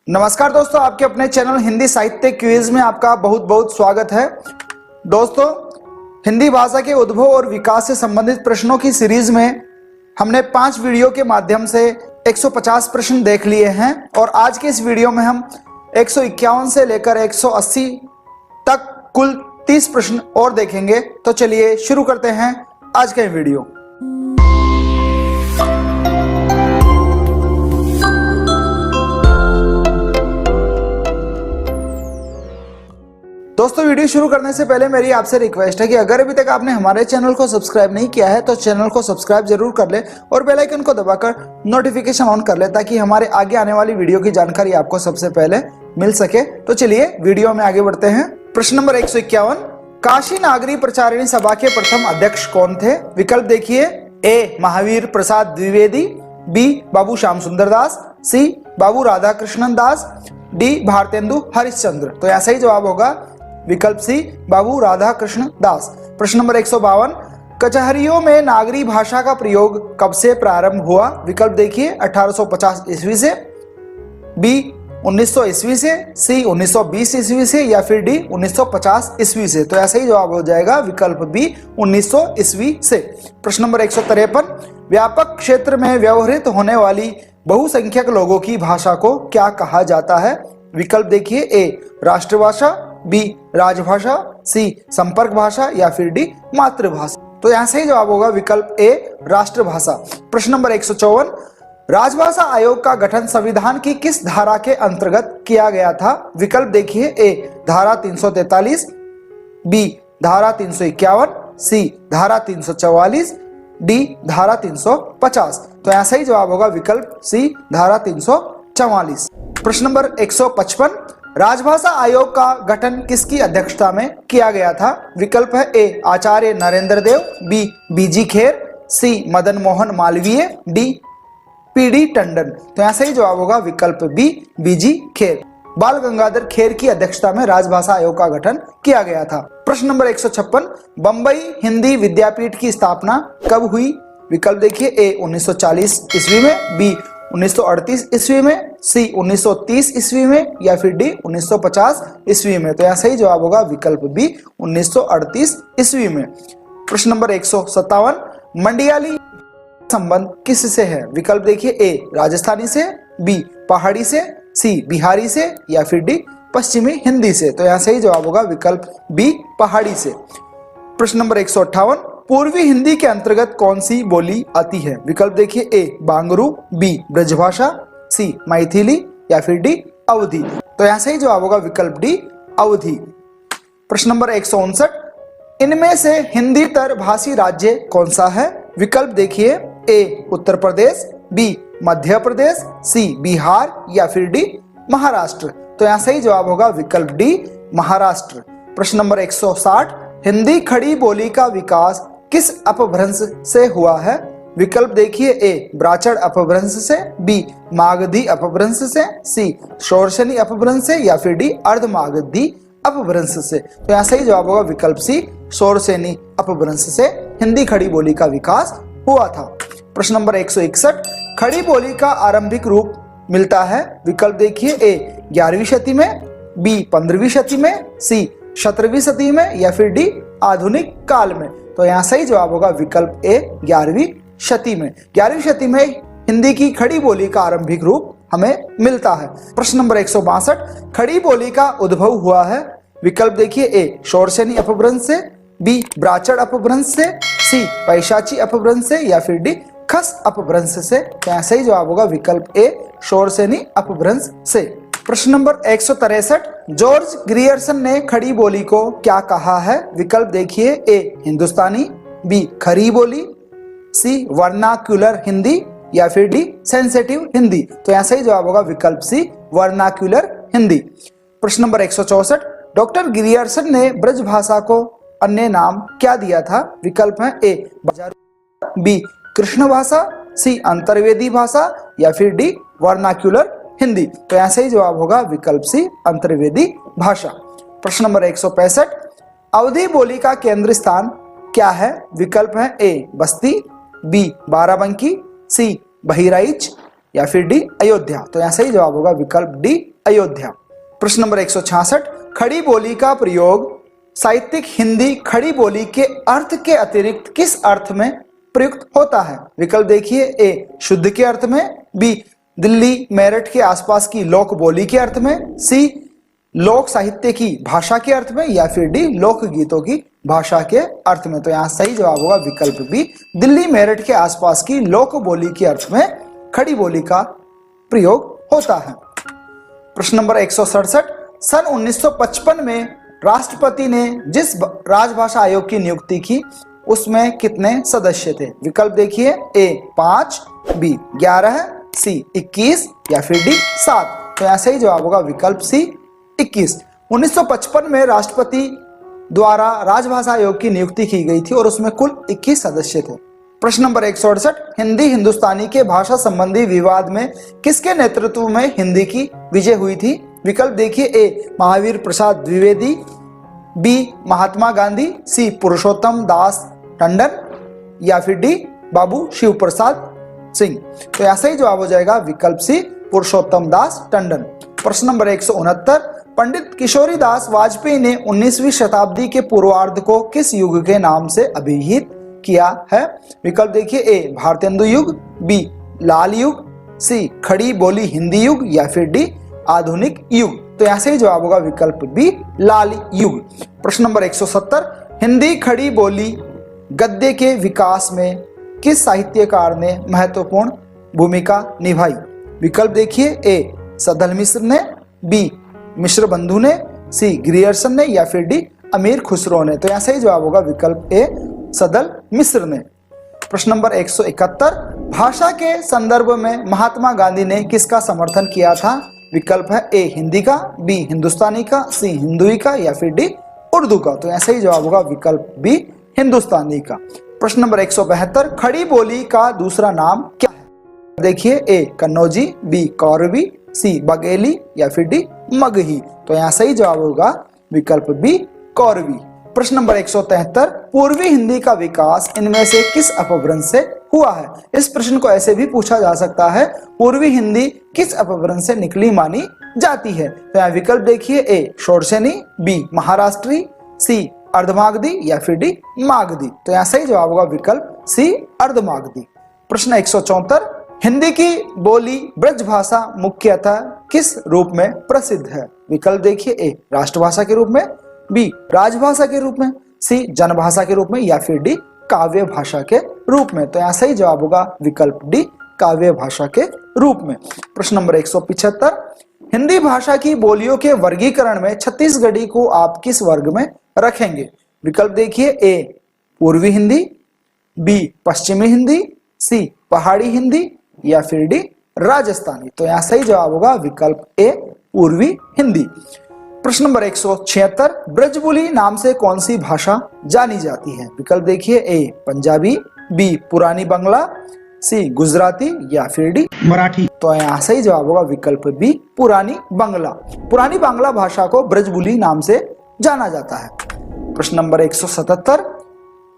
नमस्कार दोस्तों, आपके अपने चैनल हिंदी साहित्य क्विज में आपका बहुत बहुत स्वागत है। दोस्तों, हिंदी भाषा के उद्भव और विकास से संबंधित प्रश्नों की सीरीज में हमने 5 वीडियो के माध्यम से 150 प्रश्न देख लिए हैं और आज के इस वीडियो में हम 151 से लेकर 180 तक कुल 30 प्रश्न और देखेंगे। तो चलिए शुरू करते हैं आज का वीडियो। दोस्तों, वीडियो शुरू करने से पहले मेरी आपसे रिक्वेस्ट है कि अगर अभी तक आपने हमारे चैनल को सब्सक्राइब नहीं किया है तो चैनल को सब्सक्राइब जरूर कर ले और बेल आइकन को दबाकर नोटिफिकेशन ऑन कर ले ताकि हमारे आगे आने वाली वीडियो की जानकारी आपको सबसे पहले मिल सके। तो चलिए वीडियो में आगे बढ़ते हैं। प्रश्न नंबर 151, काशी नागरी प्रचारिणी सभा के प्रथम अध्यक्ष कौन थे? विकल्प देखिए। ए महावीर प्रसाद द्विवेदी, बी बाबू श्याम सुंदर दास, सी बाबू राधा कृष्णन दास, डी भारतेंदु हरिश्चंद्र। तो यहाँ सही जवाब होगा विकल्प सी बाबू राधा कृष्ण दास। प्रश्न नंबर 152, कचहरियों में नागरी भाषा का प्रयोग कब से प्रारंभ हुआ? विकल्प देखिए। 1850 ईस्वी से, बी 1900 ईस्वी से, सी 1920 ईस्वी से या फिर डी 1950 ईस्वी से। तो ऐसा ही जवाब हो जाएगा विकल्प बी 1900 ईस्वी से। प्रश्न नंबर 153, व्यापक क्षेत्र में व्यवहृत होने वाली बहुसंख्यक लोगों की भाषा को क्या कहा जाता है? विकल्प देखिए। ए राष्ट्रभाषा, बी राजभाषा, सी संपर्क भाषा या फिर डी मातृभाषा। तो यहां सही जवाब होगा विकल्प ए राष्ट्रभाषा। प्रश्न नंबर 154, राजभाषा आयोग का गठन संविधान की किस धारा के अंतर्गत किया गया था? विकल्प देखिए। ए धारा 343, बी धारा 351, सी धारा 344, डी धारा 350। तो यहां सही जवाब होगा विकल्प सी धारा 344। प्रश्न नंबर 155, राजभाषा आयोग का गठन किसकी अध्यक्षता में किया गया था? विकल्प है। ए आचार्य नरेंद्र देव, बी बीजी खेर, सी मदन मोहन मालवीय, डी पीडी टंडन। तो यहाँ सही जवाब होगा विकल्प बी बीजी खेर। बाल गंगाधर खेर की अध्यक्षता में राजभाषा आयोग का गठन किया गया था। प्रश्न नंबर 156, बंबई हिंदी विद्यापीठ की स्थापना कब हुई? विकल्प देखिए। ए 1940 ईस्वी में, बी 1938 ईस्वी में, सी 1930 ईस्वी में या फिर डी 1950 ईस्वी में। तो यहाँ सही जवाब होगा विकल्प बी 1938 ईस्वी में। प्रश्न नंबर 157, मंडियाली संबंध किससे है? विकल्प देखिए। ए राजस्थानी से, बी पहाड़ी से, सी बिहारी से या फिर डी पश्चिमी हिंदी से। तो यहाँ सही जवाब होगा विकल्प बी पहाड़ी से। प्रश्न नंबर 158, पूर्वी हिंदी के अंतर्गत कौन सी बोली आती है? विकल्प देखिए। ए बांगरू, बी ब्रजभाषा, सी मैथिली या फिर डी अवधी। तो यहाँ सही जवाब होगा विकल्प डी अवधी। प्रश्न नंबर 159, इनमें से हिंदीतर भाषी राज्य कौन सा है? विकल्प देखिए। ए उत्तर प्रदेश, बी मध्य प्रदेश, सी बिहार या फिर डी महाराष्ट्र। तो यहाँ सही जवाब होगा विकल्प डी महाराष्ट्र। प्रश्न नंबर 160, हिंदी खड़ी बोली का विकास किस अपभ्रंश से हुआ है? विकल्प देखिए। ए ब्राचड़ अपभ्रंश से, बी मागधी अपभ्रंश से, सी शोरशनी अपभ्रंश से या फिर डी अर्धमागधी अपभ्रंश से। तो यहाँ सही जवाब होगा विकल्प सी शोरसेनी अपभ्रंश से हिंदी खड़ी बोली का विकास हुआ था। प्रश्न नंबर 161, खड़ी बोली का आरंभिक रूप मिलता है? विकल्प देखिए। ए 11वीं शती में, बी 15वीं शती में, सी 17वीं शती में या फिर डी आधुनिक काल में। तो यहाँ सही जवाब होगा विकल्प ए 11वीं शती में। 11वीं शती में हिंदी की खड़ी बोली का आरंभिक रूप हमें मिलता है। प्रश्न नंबर 162, खड़ी बोली का उद्भव हुआ है? विकल्प देखिए। ए शोरसेनी अपभ्रंश से, बी ब्राचड़ अपभ्रंश से, सी पैशाची अपभ्रंश से या फिर डी खस अपभ्रंश से। तो यहाँ सही जवाब होगा विकल्प ए शोरसेनी अपभ्रंश से। प्रश्न नंबर 163, जॉर्ज ग्रियर्सन ने खड़ी बोली को क्या कहा है? विकल्प देखिए। ए हिंदुस्तानी, बी खरी बोली, सी वर्नाक्यूलर हिंदी या फिर डी सेंसिटिव हिंदी। तो यहाँ सही जवाब होगा विकल्प सी वर्नाक्यूलर हिंदी। प्रश्न नंबर 164, डॉक्टर ग्रियर्सन ने ब्रज भाषा को अन्य नाम क्या दिया था? विकल्प है। ए बाजारू, बी कृष्ण भाषा, सी अंतर्वेदी भाषा या फिर डी वर्नाक्यूलर हिंदी। तो यहाँ सही जवाब होगा विकल्प सी अंतर्वेदी भाषा। प्रश्न नंबर 165, अवधी बोली का केंद्र स्थान क्या है? विकल्प है। ए बस्ती, बी बाराबंकी, सी बहराइच या फिर डी अयोध्या। तो यहाँ सही जवाब होगा विकल्प डी अयोध्या। प्रश्न नंबर 166, खड़ी बोली का प्रयोग साहित्यिक हिंदी खड़ी बोली के अर्थ के अतिरिक्त किस अर्थ में प्रयुक्त होता है? विकल्प देखिए, ए शुद्ध के अर्थ में, बी दिल्ली मेरठ के आसपास की लोक बोली के अर्थ में, सी लोक साहित्य की भाषा के अर्थ में, या फिर डी लोक गीतों की भाषा के अर्थ में। तो यहाँ सही जवाब होगा विकल्प बी, दिल्ली मेरठ के आसपास की लोक बोली के अर्थ में खड़ी बोली का प्रयोग होता है। प्रश्न नंबर 167, सन 1955 में राष्ट्रपति ने जिस राजभाषा आयोग की नियुक्ति की उसमें कितने सदस्य थे? विकल्प देखिए, ए 5, बी 11, सी 21, या फिर डी 7। तो यहाँ सही जवाब होगा विकल्प सी 21। 1955 में राष्ट्रपति द्वारा राजभाषा आयोग की नियुक्ति की गई थी और उसमें कुल 21 सदस्य थे। प्रश्न नंबर 168, हिंदी हिंदुस्तानी के भाषा संबंधी विवाद में किसके नेतृत्व में हिंदी की विजय हुई थी? विकल्प देखिए, ए महावीर प्रसाद द्विवेदी, बी महात्मा गांधी, सी पुरुषोत्तम दास टंडन, या फिर डी बाबू शिव प्रसाद सिंह। तो ऐसा ही जवाब हो जाएगा विकल्प सी पुरुषोत्तम दास टंडन। प्रश्न नंबर 169, पंडित किशोरी दास वाजपेयी ने 19वीं शताब्दी के पूर्वार्ध को किस युग के नाम से अभिहित किया है? विकल्प देखिए, ए भारतेंदु युग, बी लाल युग, सी खड़ी बोली हिंदी युग, या फिर डी आधुनिक युग। तो यहाँ से ही जवाब होगा विकल्प बी लाल युग। प्रश्न नंबर 170, हिंदी खड़ी बोली गद्य के विकास में किस साहित्यकार ने महत्वपूर्ण भूमिका निभाई? विकल्प देखिए, ए सदल मिश्र ने, बी मिश्र बंधु ने, सी ग्रियर्सन ने, या फिर डी अमीर खुसरो ने। तो यहाँ सही जवाब होगा विकल्प ए सदल मिश्र ने। प्रश्न नंबर 171, भाषा के संदर्भ में महात्मा गांधी ने किसका समर्थन किया था? विकल्प है, ए हिंदी का, बी हिंदुस्तानी का, सी हिंदुई का, या फिर डी उर्दू का। तो ऐसा ही जवाब होगा विकल्प बी हिंदुस्तानी का। प्रश्न नंबर 172, खड़ी बोली का दूसरा नाम क्या है? देखिए, ए कन्नौजी, बी कौरवी, सी बघेली, या फिर डी मगही। तो यहाँ सही जवाब होगा विकल्प बी कौरवी। प्रश्न नंबर 173, पूर्वी हिंदी का विकास इनमें से किस अपभ्रंश से हुआ है? इस प्रश्न को ऐसे भी पूछा जा सकता है, पूर्वी हिंदी किस अपभ्रंश से निकली मानी जाती है? तो यहाँ विकल्प देखिए, ए शोरसेनी, बी महाराष्ट्री, सी अर्धमागधी, या फिर डी मागधी। तो यहाँ सही जवाब होगा विकल्प सी अर्धमागधी। प्रश्न 174, हिंदी की बोली ब्रजभाषा मुख्यतः किस रूप में प्रसिद्ध है? विकल्प देखिए, ए राष्ट्रभाषा के रूप में, बी राजभाषा के रूप में, सी जनभाषा के रूप में, या फिर डी काव्य भाषा के रूप में। तो यहाँ सही जवाब होगा विकल्प डी काव्य भाषा के रूप में। प्रश्न नंबर 175, हिंदी भाषा की बोलियों के वर्गीकरण में छत्तीसगढ़ी को आप किस वर्ग में रखेंगे? विकल्प देखिए, ए पूर्वी हिंदी, बी पश्चिमी हिंदी, सी पहाड़ी हिंदी, या फिर डी राजस्थानी। तो यहाँ सही जवाब होगा विकल्प ए पूर्वी हिंदी। प्रश्न नंबर 176, ब्रजबुली नाम से कौन सी भाषा जानी जाती है? विकल्प देखिए, ए पंजाबी, बी पुरानी बांग्ला, सी गुजराती, या फिर डी मराठी। तो यहाँ सही जवाब होगा विकल्प बी पुरानी बांग्ला। पुरानी बांग्ला भाषा को ब्रजबुली नाम से जाना जाता है। प्रश्न नंबर 177,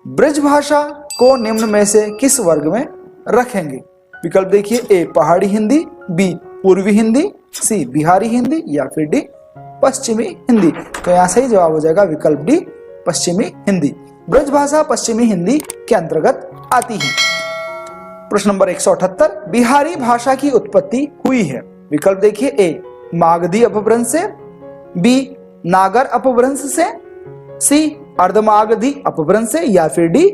ब्रजभाषा को निम्न में से किस वर्ग में रखेंगे? विकल्प देखिए, ए पहाड़ी हिंदी, बी पूर्वी हिंदी, सी बिहारी हिंदी, या फिर डी पश्चिमी हिंदी। तो यहाँ सही जवाब हो जाएगा विकल्प डी पश्चिमी हिंदी। ब्रजभाषा पश्चिमी हिंदी के अंतर्गत आती है। प्रश्न नंबर 178, बिहारी भाषा की उत्पत्ति हुई है? विकल्प देखिए, ए मागधी अपभ्रंश से, बी नागर अपभ्रंश से, सी अर्धमागधी अपभ्रंश से, या फिर डी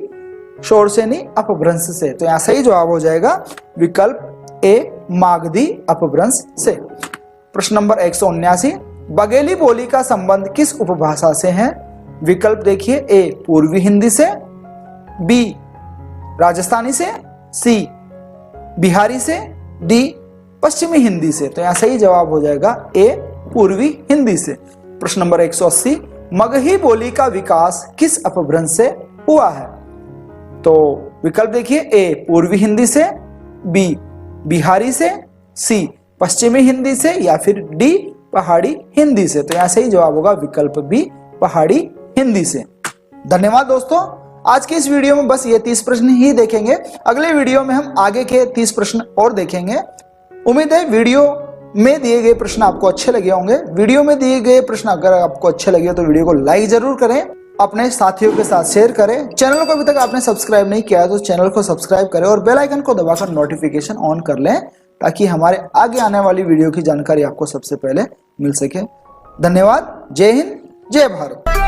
शोरसेनी अपभ्रंश से। तो यहाँ सही जवाब हो जाएगा विकल्प ए मागधी अपभ्रंश से। प्रश्न नंबर 179, बघेली बोली का संबंध किस उपभाषा से है? विकल्प देखिए, ए पूर्वी हिंदी से, बी राजस्थानी से, सी बिहारी से, डी पश्चिमी हिंदी से। तो यहाँ सही जवाब हो जाएगा ए पूर्वी हिंदी से। प्रश्न नंबर 180, मगही बोली का विकास किस अपभ्रंश से हुआ है? तो विकल्प देखिए, ए पूर्वी हिंदी से, बी बिहारी से, सी पश्चिमी हिंदी से, या फिर डी पहाड़ी हिंदी से। तो यहाँ सही जवाब होगा विकल्प बी पहाड़ी हिंदी से। धन्यवाद दोस्तों, आज के इस वीडियो में बस ये 30 प्रश्न ही देखेंगे। अगले वीडियो में हम आगे के 30 प्रश्न और देखेंगे। उम्मीद है वीडियो में दिए गए प्रश्न आपको अच्छे लगे होंगे। वीडियो में दिए गए प्रश्न अगर आपको अच्छे लगे तो वीडियो को लाइक जरूर करें, अपने साथियों के साथ शेयर करें। चैनल को अभी तक आपने सब्सक्राइब नहीं किया है तो चैनल को सब्सक्राइब करें और बेल आइकन को दबाकर नोटिफिकेशन ऑन कर लें ताकि हमारे आगे आने वाली वीडियो की जानकारी आपको सबसे पहले मिल सके। धन्यवाद। जय हिंद, जय भारत।